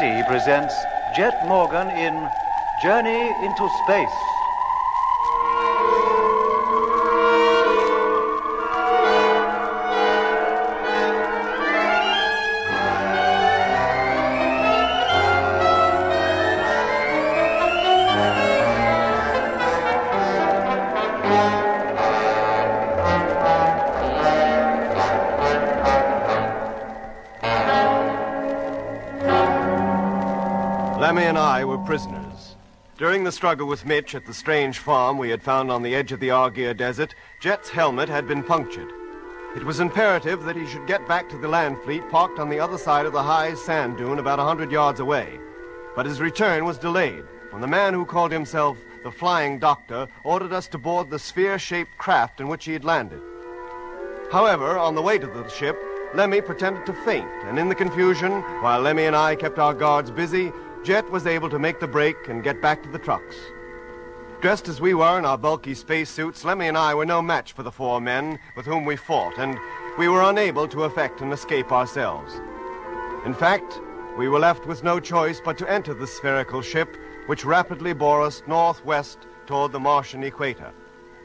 BBC presents Jet Morgan in Journey into Space. Lemmy and I were prisoners. During the struggle with Mitch at the strange farm we had found on the edge of the Argyre Desert, Jet's helmet had been punctured. It was imperative that he should get back to the land fleet parked on the other side of the high sand dune about 100 yards away. But his return was delayed when the man who called himself the Flying Doctor ordered us to board the sphere-shaped craft in which he had landed. However, on the way to the ship, Lemmy pretended to faint, and in the confusion, while Lemmy and I kept our guards busy, Jet was able to make the break and get back to the trucks. Dressed as we were in our bulky spacesuits, Lemmy and I were no match for the four men with whom we fought, and we were unable to effect an escape ourselves. In fact, we were left with no choice but to enter the spherical ship, which rapidly bore us northwest toward the Martian equator,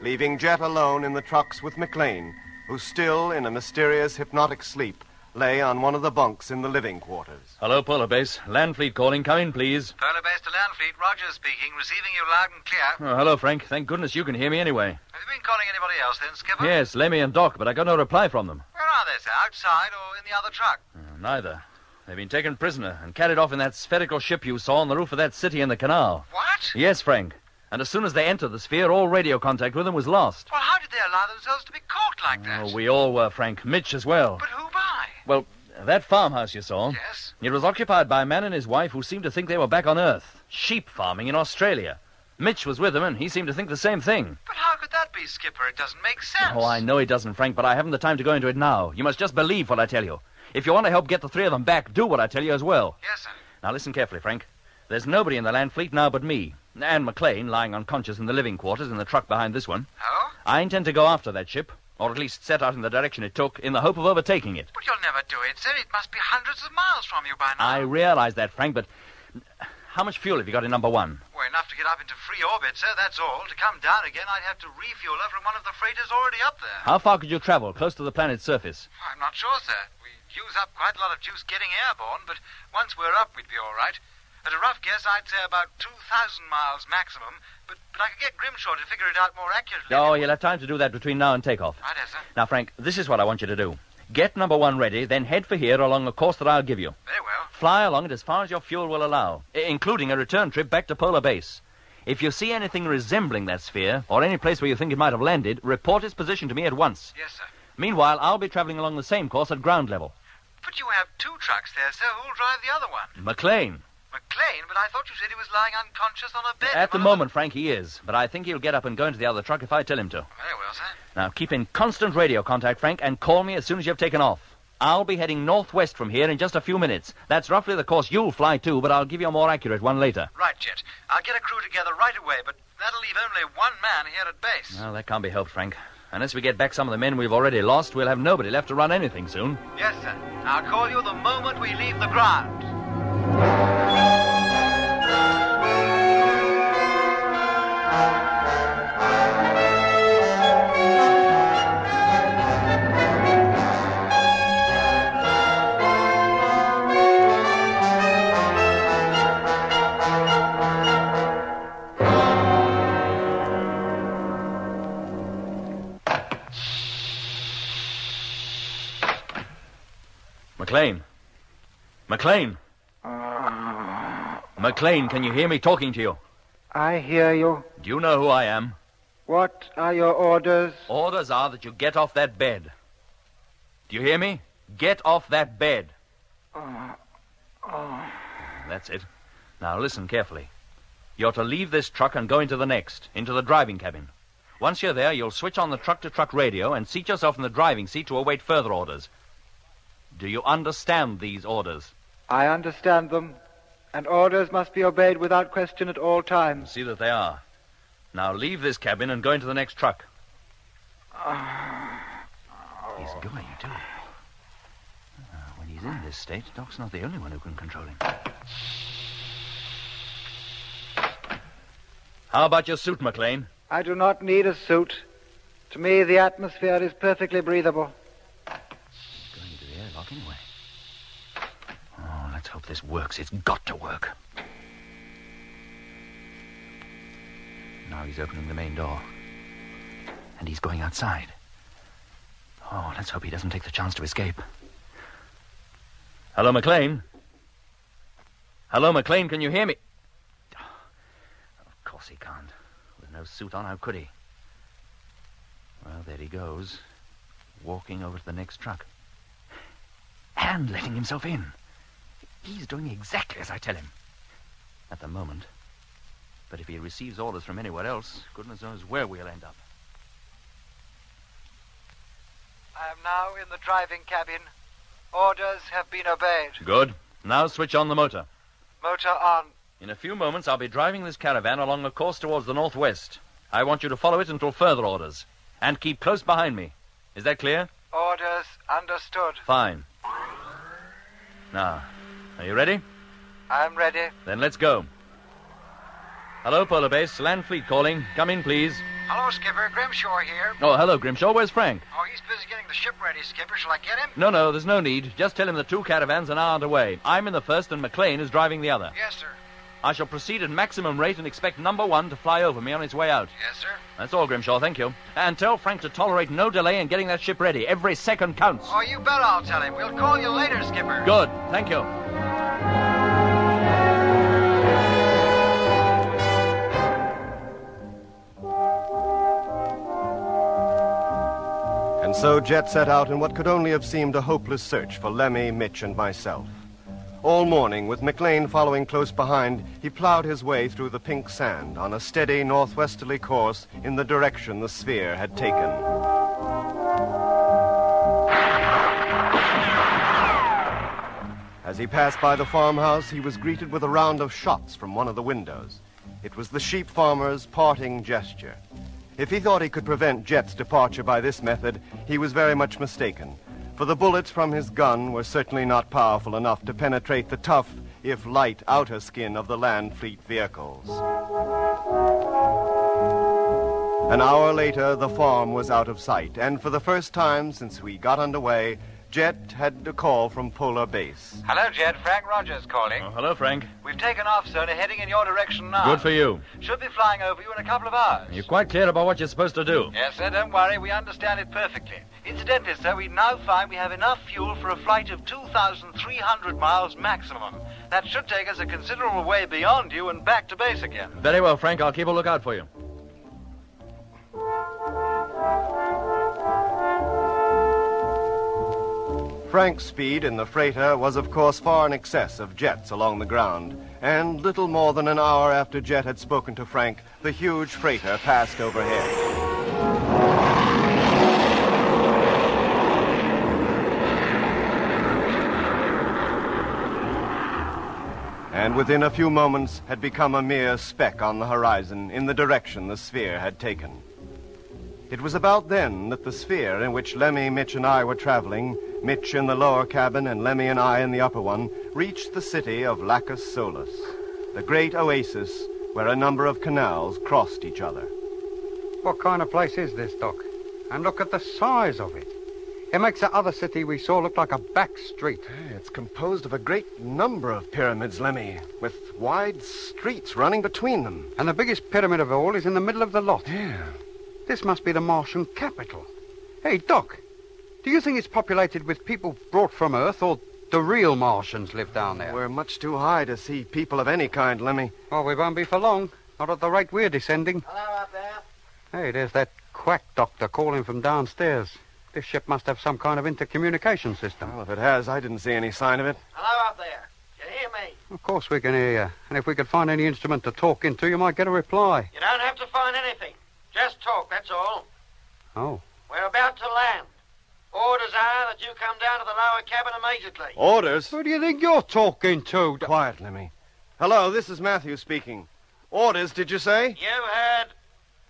leaving Jet alone in the trucks with McLean, who still, in a mysterious hypnotic sleep, lay on one of the bunks in the living quarters. Hello, Polar Base. Land Fleet calling. Come in, please. Polar Base to Land Fleet. Rogers speaking. Receiving you loud and clear. Oh, hello, Frank. Thank goodness you can hear me anyway. Have you been calling anybody else then, Skipper? Yes, Lemmy and Doc, but I got no reply from them. Where are they, sir? Outside or in the other truck? Neither. They've been taken prisoner and carried off in that spherical ship you saw on the roof of that city in the canal. What? Yes, Frank. And as soon as they entered the sphere, all radio contact with them was lost. Well, how did they allow themselves to be caught like that? Oh, we all were, Frank. Mitch as well. But who by? Well, that farmhouse you saw. Yes? It was occupied by a man and his wife who seemed to think they were back on Earth. Sheep farming in Australia. Mitch was with them, and he seemed to think the same thing. But how could that be, Skipper? It doesn't make sense. Oh, I know it doesn't, Frank, but I haven't the time to go into it now. You must just believe what I tell you. If you want to help get the three of them back, do what I tell you as well. Yes, sir. Now, listen carefully, Frank. There's nobody in the land fleet now but me. And McLean, lying unconscious in the living quarters in the truck behind this one. Oh? I intend to go after that ship, or at least set out in the direction it took, in the hope of overtaking it. But you'll never do it, sir. It must be hundreds of miles from you by now. I realize that, Frank, but how much fuel have you got in number one? Well, enough to get up into free orbit, sir, that's all. To come down again, I'd have to refuel her from one of the freighters already up there. How far could you travel, close to the planet's surface? I'm not sure, sir. We use up quite a lot of juice getting airborne, but once we're up, we'd be all right. At a rough guess, I'd say about 2,000 miles maximum, but I could get Grimshaw to figure it out more accurately. Oh, you'll have time to do that between now and takeoff. Right, sir. Now, Frank, this is what I want you to do. Get number one ready, then head for here along the course that I'll give you. Very well. Fly along it as far as your fuel will allow, including a return trip back to Polar Base. If you see anything resembling that sphere, or any place where you think it might have landed, report its position to me at once. Yes, sir. Meanwhile, I'll be traveling along the same course at ground level. But you have two trucks there, sir. Who'll drive the other one? McLean. McLean? But I thought you said he was lying unconscious on a bed. At the moment, Frank, he is. But I think he'll get up and go into the other truck if I tell him to. Very well, sir. Now, keep in constant radio contact, Frank, and call me as soon as you've taken off. I'll be heading northwest from here in just a few minutes. That's roughly the course you'll fly too, but I'll give you a more accurate one later. Right, Jet. I'll get a crew together right away, but that'll leave only one man here at base. Well, that can't be helped, Frank. Unless we get back some of the men we've already lost, we'll have nobody left to run anything soon. Yes, sir. I'll call you the moment we leave the ground. McLean. McLean. McLean, can you hear me talking to you? I hear you. Do you know who I am? What are your orders? Orders are that you get off that bed. Do you hear me? Get off that bed. That's it. Now listen carefully. You're to leave this truck and go into the next, into the driving cabin. Once you're there, you'll switch on the truck-to-truck radio and seat yourself in the driving seat to await further orders. Do you understand these orders? I understand them, and orders must be obeyed without question at all times. See that they are. Now leave this cabin and go into the next truck. He's going, too. When he he's in this state, Doc's not the only one who can control him. How about your suit, McLean? I do not need a suit. To me, the atmosphere is perfectly breathable. Going into the airlock anyway. Oh, let's hope this works. It's got to work. Now he's opening the main door. And he's going outside. Oh, let's hope he doesn't take the chance to escape. Hello, McLean? Hello, McLean, can you hear me? Of course he can't. With no suit on, how could he? Well, there he goes. Walking over to the next truck. And letting himself in. He's doing exactly as I tell him. At the moment. But if he receives orders from anywhere else, goodness knows where we'll end up. I am now in the driving cabin. Orders have been obeyed. Good. Now switch on the motor. Motor on. In a few moments, I'll be driving this caravan along a course towards the northwest. I want you to follow it until further orders. And keep close behind me. Is that clear? Orders understood. Fine. Now, are you ready? I am ready. Then let's go. Hello, Polar Base. Land Fleet calling. Come in, please. Hello, Skipper. Grimshaw here. Oh, hello, Grimshaw. Where's Frank? Oh, he's busy getting the ship ready, Skipper. Shall I get him? No, there's no need. Just tell him the two caravans are now underway. I'm in the first and McLean is driving the other. Yes, sir. I shall proceed at maximum rate and expect number one to fly over me on its way out. Yes, sir. That's all, Grimshaw. Thank you. And tell Frank to tolerate no delay in getting that ship ready. Every second counts. Oh, you bet I'll tell him. We'll call you later, Skipper. Good. Thank you. And so Jet set out in what could only have seemed a hopeless search for Lemmy, Mitch, and myself. All morning, with McLean following close behind, he plowed his way through the pink sand on a steady northwesterly course in the direction the sphere had taken. As he passed by the farmhouse, he was greeted with a round of shots from one of the windows. It was the sheep farmer's parting gesture. If he thought he could prevent Jet's departure by this method, he was very much mistaken, for the bullets from his gun were certainly not powerful enough to penetrate the tough, if light, outer skin of the land fleet vehicles. An hour later, the farm was out of sight, and for the first time since we got underway, Jet had a call from Polar Base. Hello, Jet. Frank Rogers calling. Oh, hello, Frank. We've taken off, sir, and are heading in your direction now. Good for you. Should be flying over you in a couple of hours. You're quite clear about what you're supposed to do. Yes, sir. Don't worry. We understand it perfectly. Incidentally, sir, we now find we have enough fuel for a flight of 2,300 miles maximum. That should take us a considerable way beyond you and back to base again. Very well, Frank. I'll keep a lookout for you. Frank's speed in the freighter was, of course, far in excess of Jet's along the ground, and little more than an hour after Jet had spoken to Frank, the huge freighter passed overhead. And within a few moments had become a mere speck on the horizon in the direction the sphere had taken. It was about then that the sphere in which Lemmy, Mitch, and I were traveling, Mitch in the lower cabin and Lemmy and I in the upper one, reached the city of Lacus Solus, the great oasis where a number of canals crossed each other. What kind of place is this, Doc? And look at the size of it. It makes that other city we saw look like a back street. It's composed of a great number of pyramids, Lemmy, with wide streets running between them. And the biggest pyramid of all is in the middle of the lot. Yeah. This must be the Martian capital. Hey, Doc, do you think it's populated with people brought from Earth, or the real Martians live down there? We're much too high to see people of any kind, Lemmy. Well, we won't be for long. Not at the rate we're descending. Hello up there. Hey, there's that quack doctor calling from downstairs. This ship must have some kind of intercommunication system. Well, if it has, I didn't see any sign of it. Hello up there. Can you hear me? Of course we can hear you. And if we could find any instrument to talk into, you might get a reply. You don't have to find anything. Just talk, that's all. Oh. We're about to land. Orders are that you come down to the lower cabin immediately. Orders? Who do you think you're talking to? Quiet, Lemmy. Hello, this is Matthew speaking. Orders, did you say? You heard.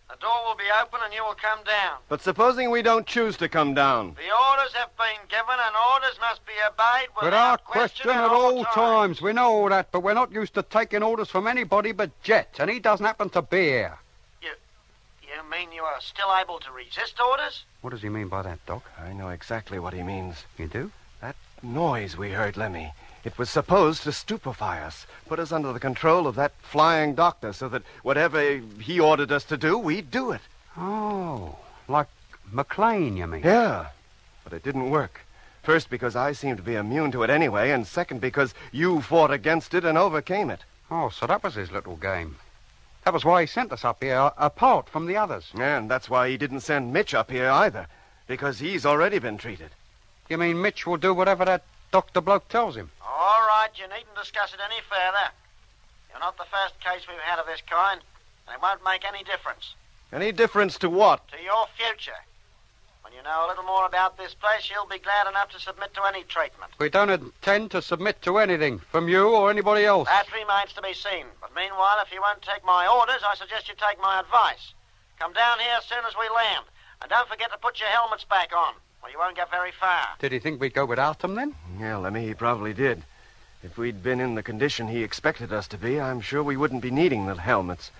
The The door will be open and you will come down. But supposing we don't choose to come down? The orders have been given and orders must be obeyed Without question at all times. We know all that, but we're not used to taking orders from anybody but Jet, and he doesn't happen to be here. You mean you are still able to resist orders? What does he mean by that, Doc? I know exactly what he means. You do? That noise we heard, Lemmy. It was supposed to stupefy us, put us under the control of that flying doctor so that whatever he ordered us to do, we'd do it. Oh, like McLean, you mean? Yeah, but it didn't work. First, because I seemed to be immune to it anyway, and second, because you fought against it and overcame it. Oh, so that was his little game. That was why he sent us up here, apart from the others. And that's why he didn't send Mitch up here either, because he's already been treated. You mean Mitch will do whatever that doctor bloke tells him? All right, you needn't discuss it any further. You're not the first case we've had of this kind, and it won't make any difference. Any difference to what? To your future. When you know a little more about this place, you'll be glad enough to submit to any treatment. We don't intend to submit to anything, from you or anybody else. That remains to be seen. But meanwhile, if you won't take my orders, I suggest you take my advice. Come down here as soon as we land. And don't forget to put your helmets back on, or you won't get very far. Did he think we'd go without them, then? Yeah, Lemmy, he probably did. If we'd been in the condition he expected us to be, I'm sure we wouldn't be needing the helmets.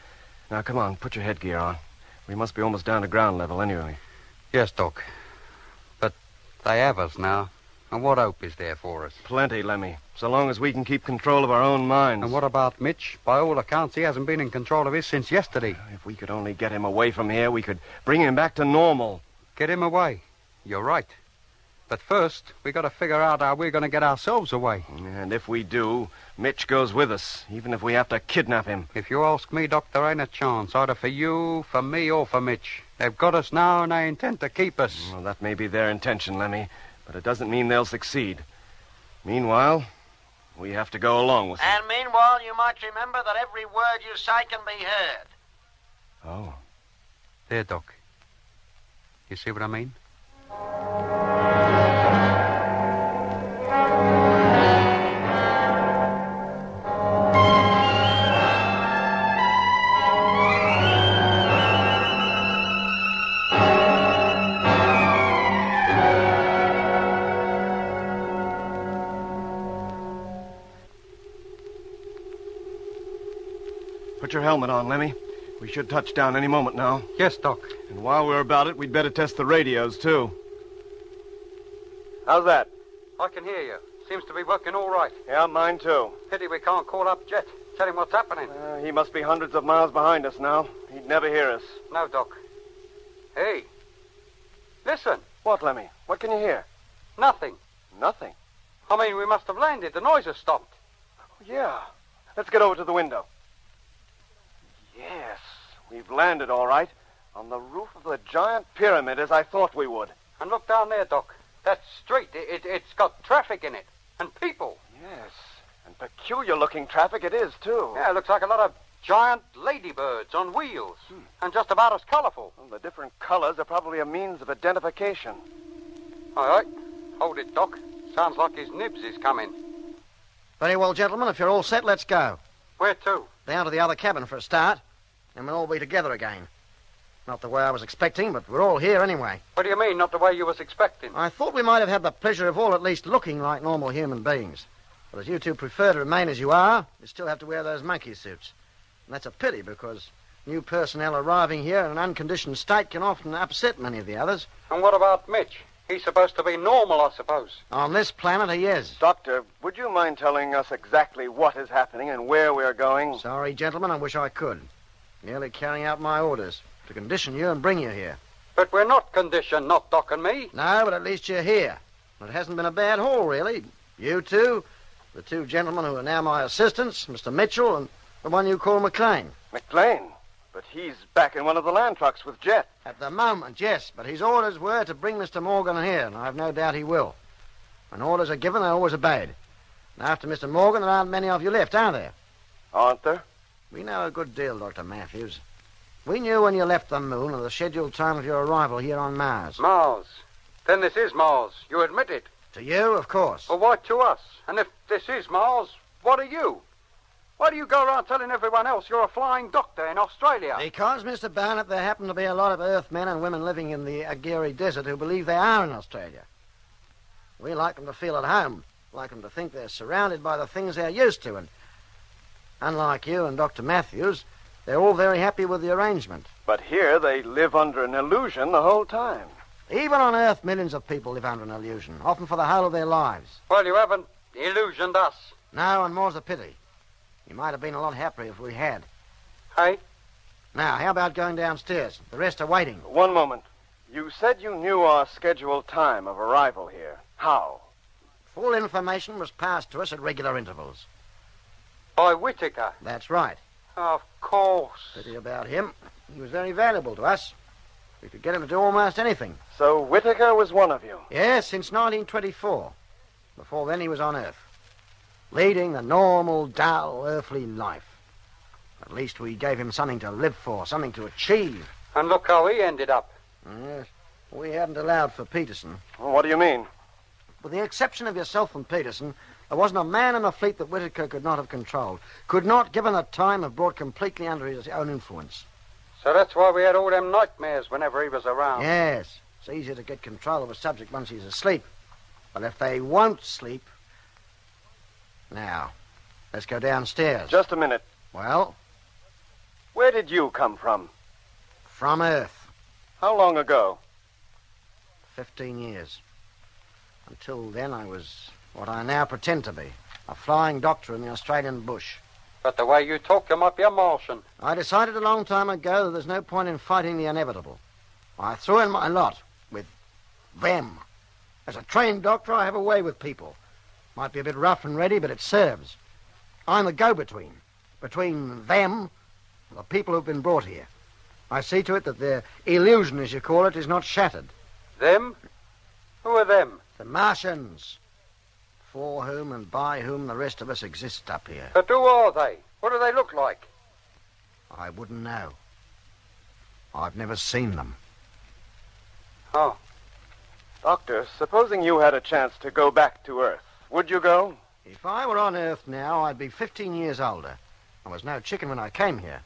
Now, come on, put your headgear on. We must be almost down to ground level anyway. Yes, Doc. But they have us now. And what hope is there for us? Plenty, Lemmy. So long as we can keep control of our own minds. And what about Mitch? By all accounts, he hasn't been in control of his since yesterday. If we could only get him away from here, we could bring him back to normal. Get him away? You're right. But first, we got to figure out how we're going to get ourselves away. And if we do, Mitch goes with us, even if we have to kidnap him. If you ask me, Doc, there ain't a chance, either for you, for me, or for Mitch. They've got us now, and they intend to keep us. Well, that may be their intention, Lemmy, but it doesn't mean they'll succeed. Meanwhile, we have to go along with them. And meanwhile, you might remember that every word you say can be heard. Oh. There, Doc. You see what I mean? Put your helmet on, Lemmy. We should touch down any moment now. Yes, Doc. And while we're about it, we'd better test the radios, too. How's that? I can hear you. Seems to be working all right. Yeah, mine, too. Pity we can't call up Jet. Tell him what's happening. He must be hundreds of miles behind us now. He'd never hear us. No, Doc. Hey. Listen. What, Lemmy? What can you hear? Nothing. Nothing. I mean, we must have landed. The noise has stopped. Yeah. Let's get over to the window. Yes, we've landed all right. On the roof of the giant pyramid, as I thought we would. And look down there, Doc. That street, it's got traffic in it. And people. Yes, and peculiar-looking traffic it is, too. Yeah, it looks like a lot of giant ladybirds on wheels. And just about as colorful. Well, the different colors are probably a means of identification. All right. Hold it, Doc. Sounds like his nibs is coming. Very well, gentlemen. If you're all set, let's go. Where to? Down to the other cabin for a start, and we'll all be together again. Not the way I was expecting, but we're all here anyway. What do you mean, not the way you was expecting? I thought we might have had the pleasure of all at least looking like normal human beings. But as you two prefer to remain as you are, you still have to wear those monkey suits. And that's a pity, because new personnel arriving here in an unconditioned state can often upset many of the others. And what about Mitch? He's supposed to be normal, I suppose. On this planet, he is. Doctor, would you mind telling us exactly what is happening and where we're going? Sorry, gentlemen, I wish I could. Merely carrying out my orders to condition you and bring you here. But we're not conditioned, not Doc and me. No, but at least you're here. It hasn't been a bad haul, really. You two, the two gentlemen who are now my assistants, Mr. Mitchell and the one you call McLean. McLean? But he's back in one of the land trucks with Jet. At the moment, yes, but his orders were to bring Mr. Morgan here, and I've no doubt he will. When orders are given, they're always obeyed. And after Mr. Morgan, there aren't many of you left, are there? Aren't there? We know a good deal, Dr. Matthews. We knew when you left the moon and the scheduled time of your arrival here on Mars. Mars? Then this is Mars. You admit it? To you, of course. Well, why to us? And if this is Mars, what are you? Why do you go around telling everyone else you're a flying doctor in Australia? Because, Mr. Barnett, there happen to be a lot of Earth men and women living in the Aguirre Desert who believe they are in Australia. We like them to feel at home, like them to think they're surrounded by the things they're used to, and unlike you and Dr. Matthews, they're all very happy with the arrangement. But here they live under an illusion the whole time. Even on Earth, millions of people live under an illusion, often for the whole of their lives. Well, you haven't illusioned us. No, and more's a pity. You might have been a lot happier if we had. Hey? Now, how about going downstairs? The rest are waiting. One moment. You said you knew our scheduled time of arrival here. How? Full information was passed to us at regular intervals. By Whitaker? That's right. Of course. Pity about him. He was very valuable to us. We could get him to do almost anything. So Whitaker was one of you? Yes, since 1924. Before then, he was on Earth, leading the normal, dull, earthly life. At least we gave him something to live for, something to achieve. And look how he ended up. Yes, we hadn't allowed for Peterson. Well, what do you mean? With the exception of yourself and Peterson, there wasn't a man in the fleet that Whitaker could not have controlled, could not, given the time, have brought completely under his own influence. So that's why we had all them nightmares whenever he was around. Yes, it's easier to get control of a subject once he's asleep. But if they won't sleep... Now, let's go downstairs. Just a minute. Well? Where did you come from? From Earth. How long ago? 15 years. Until then, I was what I now pretend to be, a flying doctor in the Australian bush. But the way you talk, you might be a Martian. I decided a long time ago that there's no point in fighting the inevitable. I threw in my lot with them. As a trained doctor, I have a way with people. Might be a bit rough and ready, but it serves. I'm the go-between, between them and the people who've been brought here. I see to it that their illusion, as you call it, is not shattered. Them? Who are them? The Martians, for whom and by whom the rest of us exist up here. But who are they? What do they look like? I wouldn't know. I've never seen them. Oh. Doctor, supposing you had a chance to go back to Earth, would you go? If I were on Earth now, I'd be 15 years older. I was no chicken when I came here.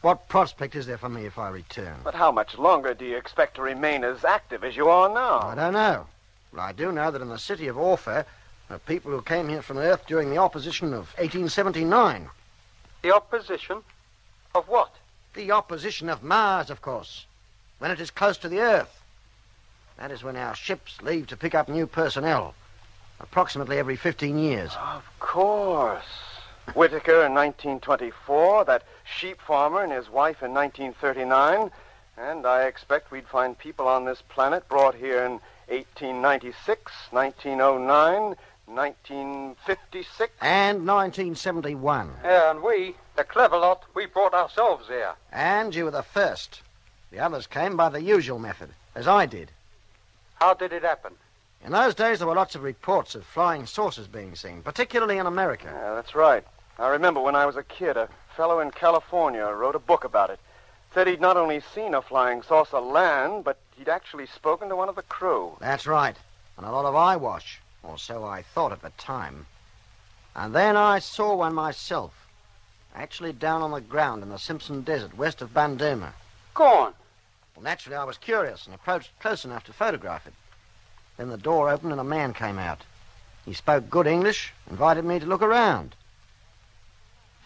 What prospect is there for me if I return? But how much longer do you expect to remain as active as you are now? I don't know. But I do know that in the city of Orpha, there are people who came here from Earth during the opposition of 1879. The opposition? Of what? The opposition of Mars, of course. When it is close to the Earth. That is when our ships leave to pick up new personnel. Approximately every 15 years. Of course. Whitaker in 1924, that sheep farmer and his wife in 1939, and I expect we'd find people on this planet brought here in 1896, 1909, 1956. And 1971. Yeah, and we, the clever lot, we brought ourselves here. And you were the first. The others came by the usual method, as I did. How did it happen? In those days, there were lots of reports of flying saucers being seen, particularly in America. Yeah, that's right. I remember when I was a kid, a fellow in California wrote a book about it. Said he'd not only seen a flying saucer land, but he'd actually spoken to one of the crew. That's right. And a lot of eyewash, or so I thought at the time. And then I saw one myself, actually down on the ground in the Simpson Desert, west of Bandama. Go on. Well, naturally, I was curious and approached close enough to photograph it. Then the door opened and a man came out. He spoke good English, invited me to look around.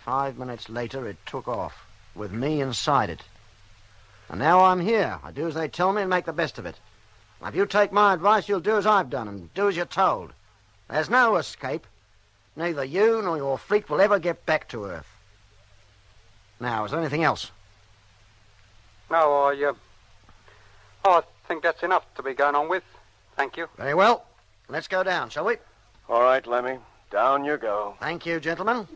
5 minutes later, it took off, with me inside it. And now I'm here. I do as they tell me and make the best of it. Now, if you take my advice, you'll do as I've done and do as you're told. There's no escape. Neither you nor your fleet will ever get back to Earth. Now, is there anything else? No, I think that's enough to be going on with. Thank you. Very well. Let's go down, shall we? All right, Lemmy. Down you go. Thank you, gentlemen.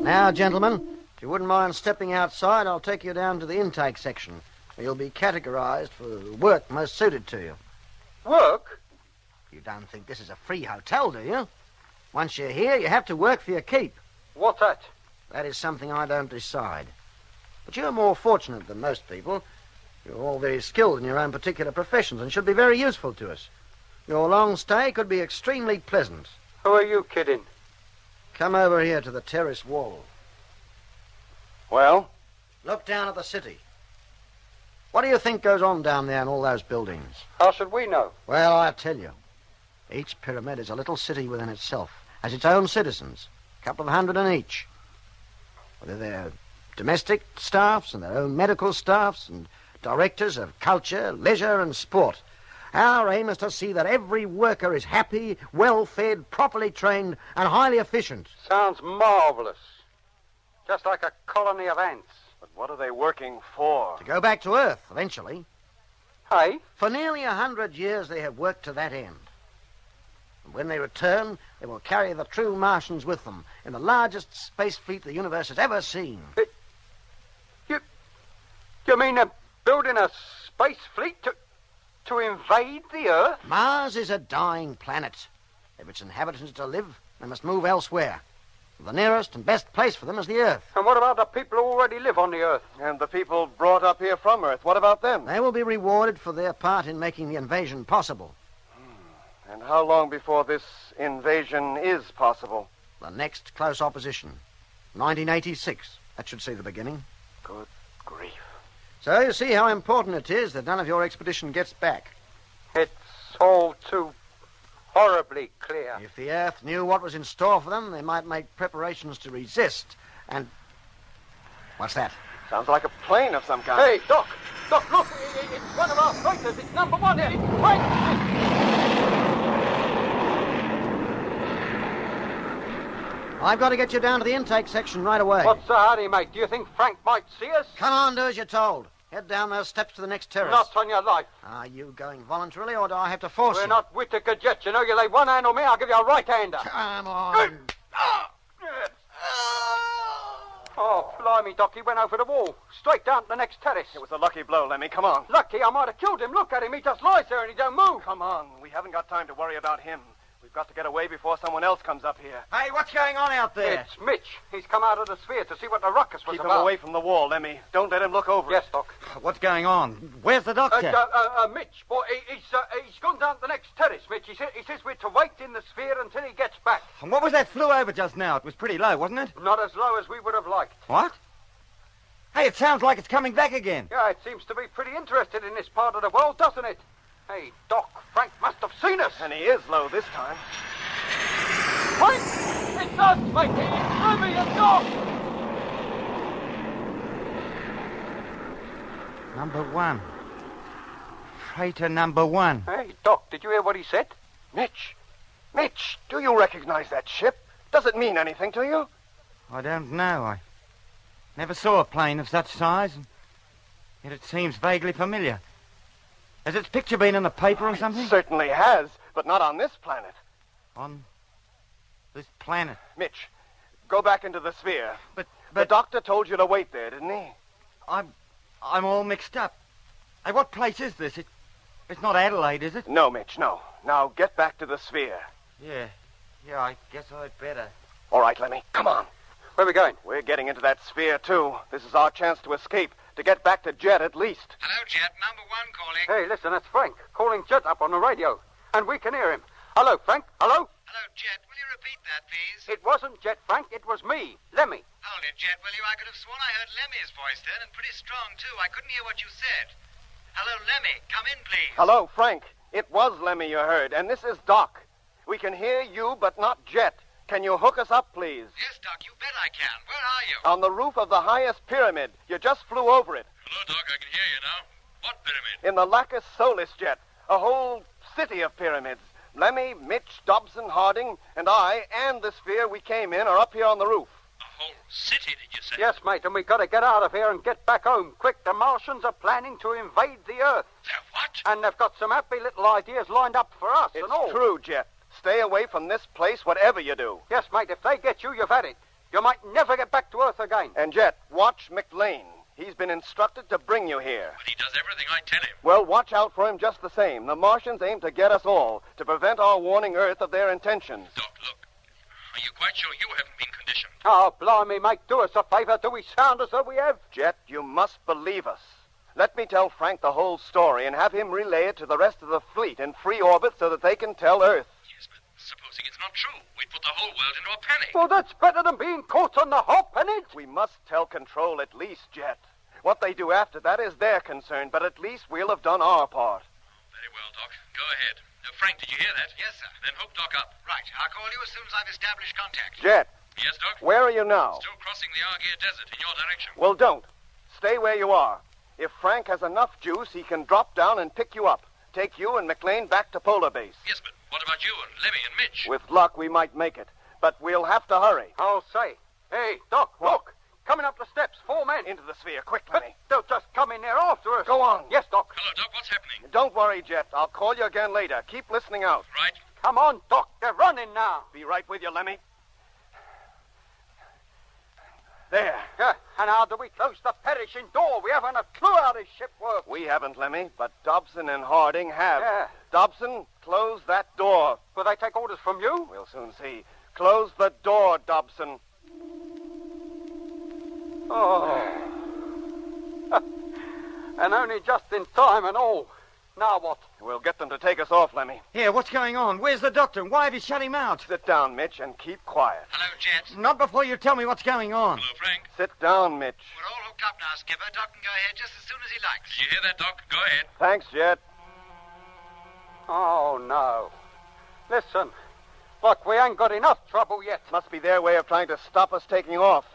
Now, gentlemen, If you wouldn't mind stepping outside, I'll take you down to the intake section, where you'll be categorized for the work most suited to you. Work? You don't think this is a free hotel, do you? Once you're here, you have to work for your keep. What's that? That is something I don't decide. But you're more fortunate than most people. You're all very skilled in your own particular professions and should be very useful to us. Your long stay could be extremely pleasant. Who are you kidding? Come over here to the terrace wall. Well? Look down at the city. What do you think goes on down there in all those buildings? How should we know? Well, I'll tell you. Each pyramid is a little city within itself, has its own citizens, a couple of hundred in each. Whether they're domestic staffs and their own medical staffs and directors of culture, leisure and sport. Our aim is to see that every worker is happy, well-fed, properly trained and highly efficient. Sounds marvellous. Just like a colony of ants. But what are they working for? To go back to Earth, eventually. Hey? For nearly 100 years they have worked to that end. And when they return, they will carry the true Martians with them in the largest space fleet the universe has ever seen. You mean they're building a space fleet to invade the Earth? Mars is a dying planet. If its inhabitants are to live, they must move elsewhere. The nearest and best place for them is the Earth. And what about the people who already live on the Earth? And the people brought up here from Earth, what about them? They will be rewarded for their part in making the invasion possible. And how long before this invasion is possible? The next close opposition. 1986. That should see the beginning. Good grief. So you see how important it is that none of your expedition gets back. It's all too horribly clear. If the Earth knew what was in store for them, they might make preparations to resist. And... what's that? Sounds like a plane of some kind. Hey, Doc! Doc, look! It's one of our freighters. It's number one. It's right. I've got to get you down to the intake section right away. What's the hurry, mate? Do you think Frank might see us? Come on, do as you're told. Head down those steps to the next terrace. Not on your life. Are you going voluntarily, or do I have to force you? We're not Whitaker Jets, you know. You lay one hand on me, I'll give you a right-hander. Come on. Oh, blimey, Doc, he went over the wall. Straight down to the next terrace. It was a lucky blow, Lemmy. Come on. Lucky, I might have killed him. Look at him. He just lies there and he don't move. Come on. We haven't got time to worry about him. We've got to get away before someone else comes up here. Hey, what's going on out there? It's Mitch. He's come out of the sphere to see what the ruckus was Keep about. him away from the wall, Lemmy. Don't let him look over. Yes, Doc. What's going on? Where's the doctor? Mitch, boy, he's gone down to the next terrace, Mitch. He says we're to wait in the sphere until he gets back. And what was that flew over just now? It was pretty low, wasn't it? Not as low as we would have liked. What? Hey, it sounds like it's coming back again. Yeah, it seems to be pretty interested in this part of the world, doesn't it? Hey, Doc, Frank must have seen us. And he is low this time. Frank! It's us, matey! It's Ruby and Doc! Number one. Freighter number one. Hey, Doc, did you hear what he said? Mitch, do you recognize that ship? Does it mean anything to you? I don't know. I never saw a plane of such size, and yet it seems vaguely familiar. Has its picture been in the paper or something? It certainly has, but not on this planet. On this planet? Mitch, go back into the sphere. But the doctor told you to wait there, didn't he? I'm all mixed up. Hey, what place is this? It's not Adelaide, is it? No, Mitch, no. Now get back to the sphere. Yeah, I guess I'd better. All right, Lemmy, come on. Where are we going? We're getting into that sphere, too. This is our chance to escape, to get back to Jet at least. Hello, Jet. Number one calling. Hey, listen, that's Frank, calling Jet up on the radio. And we can hear him. Hello, Frank. Hello? Hello, Jet. Will you repeat that, please? It wasn't Jet, Frank. It was me, Lemmy. Hold it, Jet, will you? I could have sworn I heard Lemmy's voice then, and pretty strong, too. I couldn't hear what you said. Hello, Lemmy. Come in, please. Hello, Frank. It was Lemmy you heard, and this is Doc. We can hear you, but not Jet. Can you hook us up, please? Yes, Doc, you bet I can. Where are you? On the roof of the highest pyramid. You just flew over it. Hello, Doc. I can hear you now. What pyramid? In the Lacus Solis, Jet. A whole city of pyramids. Lemmy, Mitch, Dobson, Harding, and I, and the sphere we came in are up here on the roof. A whole city, did you say? Yes, mate, and we got to get out of here and get back home. Quick, the Martians are planning to invade the Earth. They're what? And they've got some happy little ideas lined up for us and all. It's true, Jet. Stay away from this place, whatever you do. Yes, mate, if they get you, you've had it. You might never get back to Earth again. And Jet, watch McLean. He's been instructed to bring you here. But he does everything I tell him. Well, watch out for him just the same. The Martians aim to get us all, to prevent our warning Earth of their intentions. Doc, look. Are you quite sure you haven't been conditioned? Oh, blimey, mate, do us a favour. Do we sound as though we have? Jet, you must believe us. Let me tell Frank the whole story and have him relay it to the rest of the fleet in free orbit so that they can tell Earth. Yes, but supposing it's not true, we'd put the whole world into a panic. Well, that's better than being caught on the hop, isn't it? We must tell Control at least, Jet. What they do after that is their concern, but at least we'll have done our part. Very well, Doc. Go ahead. Frank, did you hear that? Yes, sir. Then hook Doc up. Right. I'll call you as soon as I've established contact. Jet, Yes, Doc? where are you now? Still crossing the Argeir Desert in your direction. Well, don't. Stay where you are. If Frank has enough juice, he can drop down and pick you up. Take you and McLean back to Polar Base. Yes, but what about you and Lemmy and Mitch? With luck, we might make it. But we'll have to hurry. I'll say. Hey, Doc, look. Coming up the steps, 4 men. Into the sphere, quick, But Lemmy. they'll just come in there after us. Go on. Yes, Doc. Hello, Doc. What's happening? Don't worry, Jet. I'll call you again later. Keep listening out. Right. Come on, Doc. They're running now. Be right with you, Lemmy. There. Yeah, and how do we close the perishing door? We haven't a clue how this ship works. We haven't, Lemmy, but Dobson and Harding have. Yeah. Dobson, close that door. Will they take orders from you? We'll soon see. Close the door, Dobson. Oh. And only just in time and all. Now what? We'll get them to take us off, Lemmy. Here, what's going on? Where's the doctor? And why have you shut him out? Sit down, Mitch, and keep quiet. Hello, Jet. Not before you tell me what's going on. Hello, Frank. Sit down, Mitch. We're all hooked up now, Skipper. Doc can go ahead just as soon as he likes. Did you hear that, Doc? Go ahead. Thanks, Jet. Oh, no. Listen. Look, we ain't got enough trouble yet. Must be their way of trying to stop us taking off.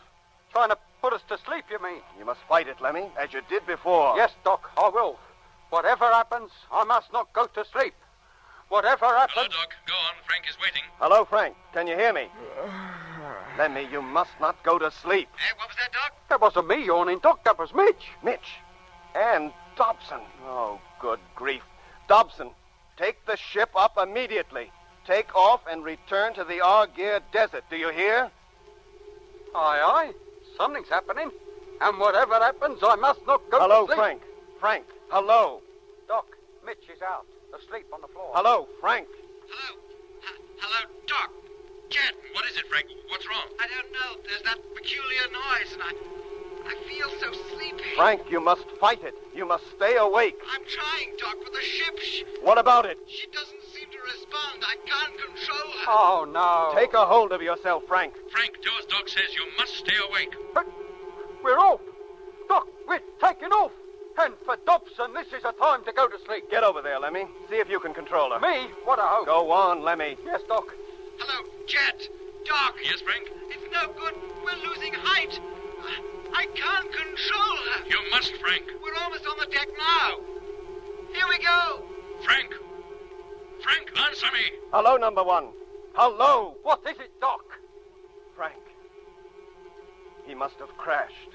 Trying to put us to sleep, you mean? You must fight it, Lemmy, as you did before. Yes, Doc, I will. Whatever happens, I must not go to sleep. Whatever Hello, happens... Doc. Go on. Frank is waiting. Hello, Frank. Can you hear me? Lemmy, you must not go to sleep. What was that, Doc? That wasn't me yawning, Doc. That was Mitch. Mitch. And Dobson. Oh, good grief. Dobson, take the ship up immediately. Take off and return to the Argeir Desert. Do you hear? Aye, aye. Something's happening. And whatever happens, I must not go Hello, to sleep. Frank. Frank, hello. Doc, Mitch is out, asleep on the floor. Hello, Frank. Hello? Hello, Doc. Jet. What is it, Frank? What's wrong? I don't know. There's that peculiar noise, and I feel so sleepy. Frank, you must fight it. You must stay awake. I'm trying, Doc, but the ship, What about it? she doesn't seem to respond. I can't control her. Oh, no. Take a hold of yourself, Frank. Frank, do as Doc says. You must stay awake. But we're off. Doc, we're taking off. And for Dobson, this is a time to go to sleep. Get over there, Lemmy. See if you can control her. Me? What a hope. Go on, Lemmy. Yes, Doc. Hello, Jet. Doc. Yes, Frank? It's no good. We're losing height. I can't control her. You must, Frank. We're almost on the deck now. Here we go. Frank! Frank, answer me! Hello, number one. Hello. What is it, Doc? Frank. He must have crashed.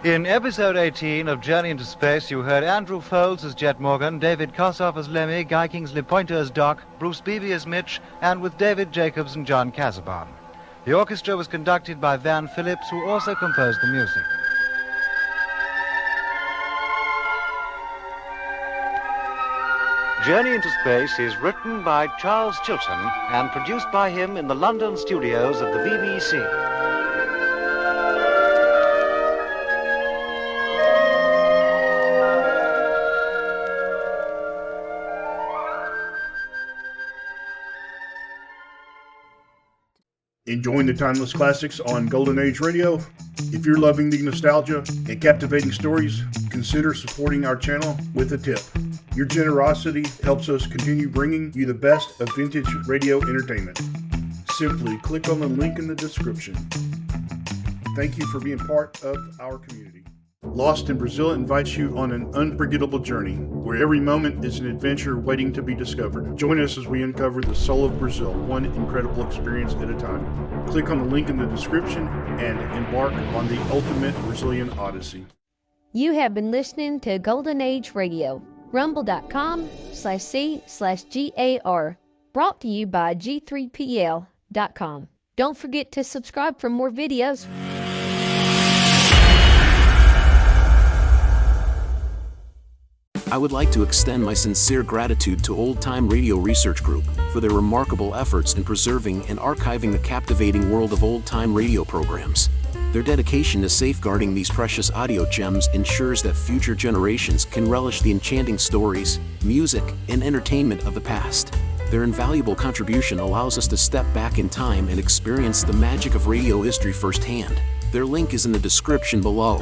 In episode 18 of Journey into Space, you heard Andrew Foulds as Jet Morgan, David Kossoff as Lemmy, Guy Kingsley Pointer as Doc, Bruce Beebe as Mitch, and with David Jacobs and John Casabon. The orchestra was conducted by Van Phillips, who also composed the music. Journey into Space is written by Charles Chilton and produced by him in the London studios of the BBC. Enjoying the timeless classics on Golden Age Radio? If you're loving the nostalgia and captivating stories, consider supporting our channel with a tip. Your generosity helps us continue bringing you the best of vintage radio entertainment. Simply click on the link in the description. Thank you for being part of our community. Lost in Brazil invites you on an unforgettable journey, where every moment is an adventure waiting to be discovered. Join us as we uncover the soul of Brazil, one incredible experience at a time. Click on the link in the description and embark on the ultimate Brazilian odyssey. You have been listening to Golden Age Radio, rumble.com/c/GAR, brought to you by G3PL.com. Don't forget to subscribe for more videos. I would like to extend my sincere gratitude to Old Time Radio Research Group for their remarkable efforts in preserving and archiving the captivating world of old time radio programs. Their dedication to safeguarding these precious audio gems ensures that future generations can relish the enchanting stories, music, and entertainment of the past. Their invaluable contribution allows us to step back in time and experience the magic of radio history firsthand. Their link is in the description below.